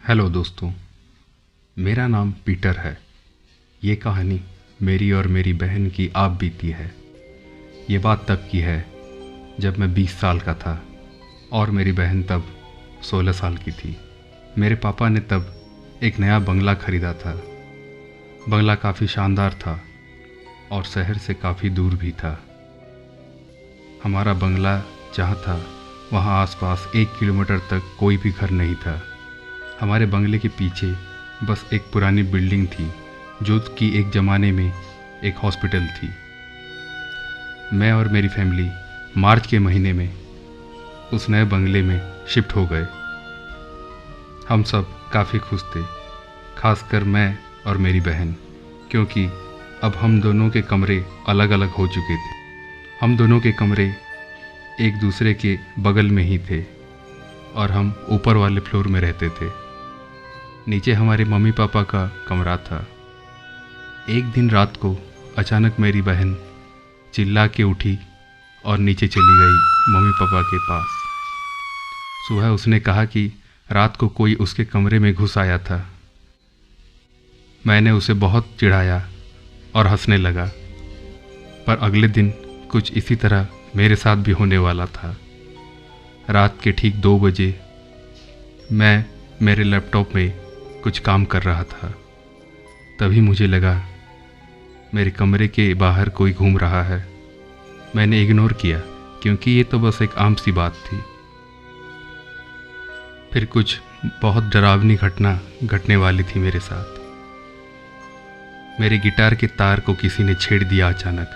Hello दोस्तों, मेरा नाम पीटर है। ये कहानी मेरी और मेरी बहन की आप बीती है। ये बात तब की है जब मैं 20 साल का था और मेरी बहन तब 16 साल की थी। मेरे पापा ने तब एक नया बंगला ख़रीदा था। बंगला काफ़ी शानदार था और शहर से काफ़ी दूर भी था। हमारा बंगला जहाँ था वहाँ आसपास 1 किलोमीटर तक कोई भी घर नहीं था। हमारे बंगले के पीछे बस एक पुरानी बिल्डिंग थी जो कि एक ज़माने में एक हॉस्पिटल थी। मैं और मेरी फैमिली मार्च के महीने में उस नए बंगले में शिफ्ट हो गए। हम सब काफ़ी खुश थे, खासकर मैं और मेरी बहन, क्योंकि अब हम दोनों के कमरे अलग अलग हो चुके थे। हम दोनों के कमरे एक दूसरे के बगल में ही थे और हम ऊपर वाले फ्लोर में रहते थे। नीचे हमारे मम्मी पापा का कमरा था। एक दिन रात को अचानक मेरी बहन चिल्ला के उठी और नीचे चली गई मम्मी पापा के पास। सुबह उसने कहा कि रात को कोई उसके कमरे में घुस आया था। मैंने उसे बहुत चिढ़ाया और हंसने लगा, पर अगले दिन कुछ इसी तरह मेरे साथ भी होने वाला था। रात के ठीक 2 बजे मैं मेरे लैपटॉप में कुछ काम कर रहा था। तभी मुझे लगा मेरे कमरे के बाहर कोई घूम रहा है। मैंने इग्नोर किया क्योंकि ये तो बस एक आम सी बात थी। फिर कुछ बहुत डरावनी घटना घटने वाली थी मेरे साथ। मेरे गिटार के तार को किसी ने छेड़ दिया अचानक।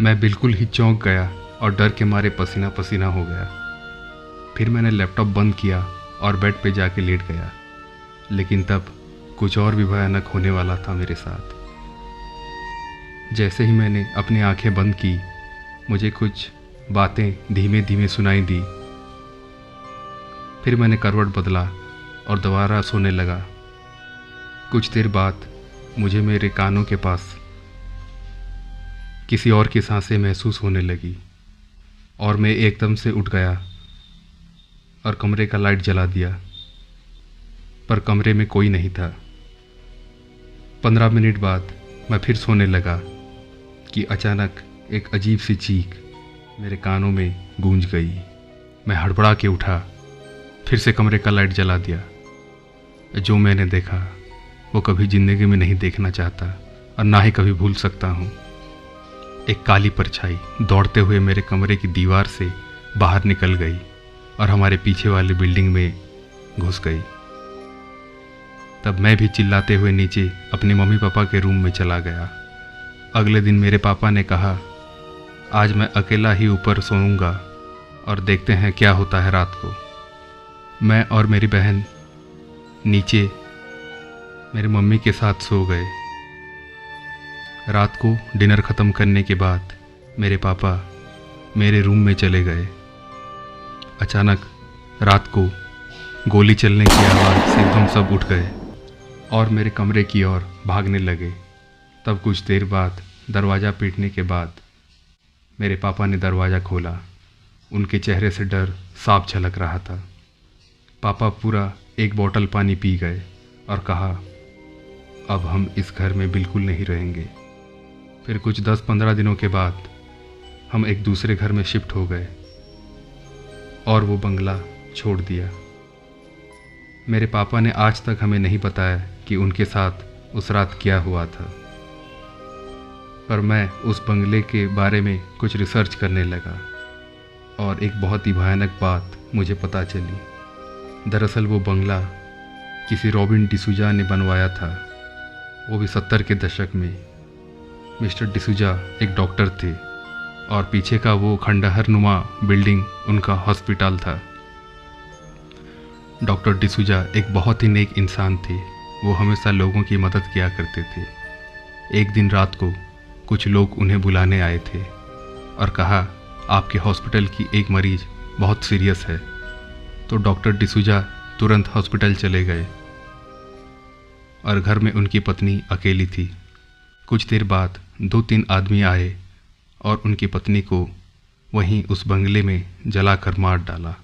मैं बिल्कुल ही चौंक गया और डर के मारे पसीना पसीना हो गया। फिर मैंने लैपटॉप बंद किया और बेड पे जाके लेट गया। लेकिन तब कुछ और भी भयानक होने वाला था मेरे साथ। जैसे ही मैंने अपनी आंखें बंद की, मुझे कुछ बातें धीमे धीमे सुनाई दी। फिर मैंने करवट बदला और दोबारा सोने लगा। कुछ देर बाद मुझे मेरे कानों के पास किसी और की सांसें महसूस होने लगी और मैं एकदम से उठ गया और कमरे का लाइट जला दिया, पर कमरे में कोई नहीं था। 15 मिनट बाद मैं फिर सोने लगा कि अचानक एक अजीब सी चीख मेरे कानों में गूंज गई। मैं हड़बड़ा के उठा, फिर से कमरे का लाइट जला दिया। जो मैंने देखा वो कभी ज़िंदगी में नहीं देखना चाहता और ना ही कभी भूल सकता हूँ। एक काली परछाई दौड़ते हुए मेरे कमरे की दीवार से बाहर निकल गई और हमारे पीछे वाली बिल्डिंग में घुस गई। तब मैं भी चिल्लाते हुए नीचे अपने मम्मी पापा के रूम में चला गया। अगले दिन मेरे पापा ने कहा, आज मैं अकेला ही ऊपर सोऊंगा और देखते हैं क्या होता है रात को। मैं और मेरी बहन नीचे मेरी मम्मी के साथ सो गए। रात को डिनर ख़त्म करने के बाद मेरे पापा मेरे रूम में चले गए। अचानक रात को गोली चलने की आवाज़ से हम सब उठ गए और मेरे कमरे की ओर भागने लगे। तब कुछ देर बाद दरवाज़ा पीटने के बाद मेरे पापा ने दरवाज़ा खोला। उनके चेहरे से डर साफ झलक रहा था। पापा पूरा 1 बोतल पानी पी गए और कहा, अब हम इस घर में बिल्कुल नहीं रहेंगे। फिर कुछ 10-15 दिनों के बाद हम एक दूसरे घर में शिफ्ट हो गए और वो बंगला छोड़ दिया। मेरे पापा ने आज तक हमें नहीं बताया कि उनके साथ उस रात क्या हुआ था, पर मैं उस बंगले के बारे में कुछ रिसर्च करने लगा और एक बहुत ही भयानक बात मुझे पता चली। दरअसल वो बंगला किसी रॉबिन डिसूजा ने बनवाया था, वो भी 70 के दशक में। मिस्टर डिसूजा एक डॉक्टर थे और पीछे का वो खंडहर नुमा बिल्डिंग उनका हॉस्पिटल था। डॉक्टर डिसूजा एक बहुत ही नेक इंसान थे। वो हमेशा लोगों की मदद किया करते थे। एक दिन रात को कुछ लोग उन्हें बुलाने आए थे और कहा, आपके हॉस्पिटल की एक मरीज बहुत सीरियस है। तो डॉक्टर डिसूजा तुरंत हॉस्पिटल चले गए और घर में उनकी पत्नी अकेली थी। कुछ देर बाद 2-3 आदमी आए और उनकी पत्नी को वहीं उस बंगले में जलाकर मार डाला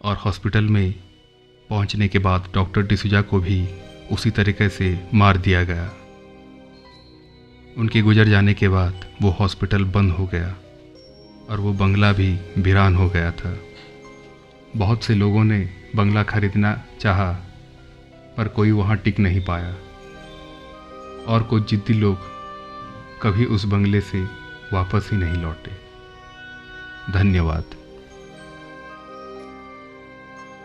और हॉस्पिटल में पहुंचने के बाद डॉक्टर डिसूजा को भी उसी तरीके से मार दिया गया। उनके गुजर जाने के बाद वो हॉस्पिटल बंद हो गया और वो बंगला भी वीरान हो गया था। बहुत से लोगों ने बंगला खरीदना चाहा पर कोई वहाँ टिक नहीं पाया और कुछ जिद्दी लोग कभी उस बंगले से वापस ही नहीं लौटे। धन्यवाद।